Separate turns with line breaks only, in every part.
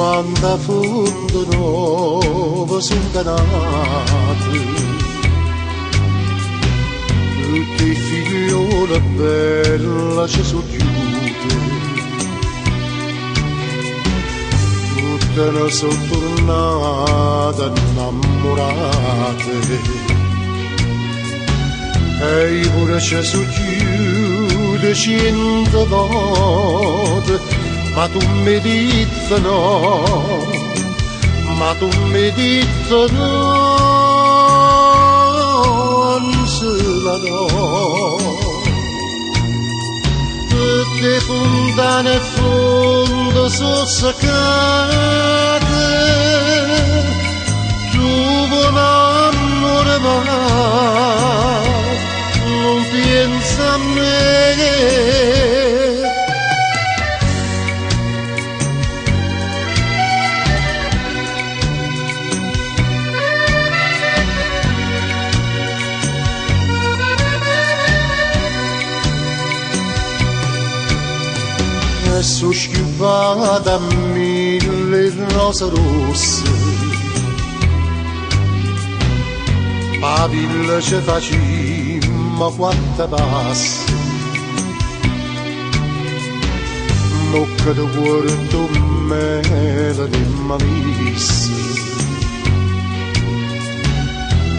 quando fondo nuovo sono canate, tutti figliole belle ci sono chiuse, tutte ne sono tornate innamorate, e pure ci sono chiuse 100 volte. Ma tu mi dici no, ma tu mi dici no, non se la do. Tutte fontane e fondo sono seccate, tu vuoi amore ma non pensa a me. Sono schiuvata a 1000 rose rosse, ma villa ci facciamo 4 passi, mocca di cuore tu me la dimmavissi,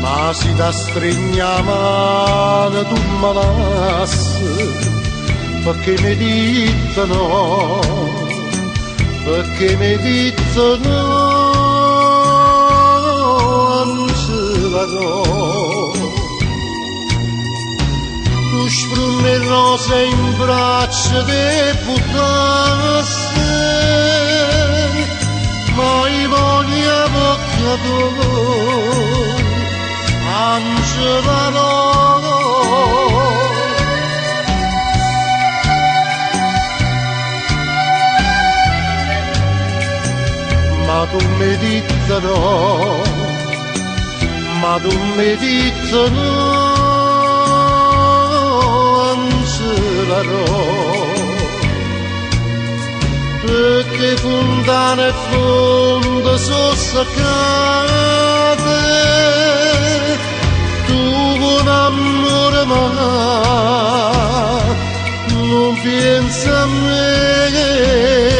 ma si da stringiamo tu me lassi. Perché mi dicono, perché mi dicono, non se la do. Tu sprune rose in braccia di puttasse, ma i voglia bocca tu, non se la do. Ma tu mi dici no, ma tu mi dici no, non se la do. Perché fontane e fondo sono seccate, tu vuoi amore ma non pensa a me.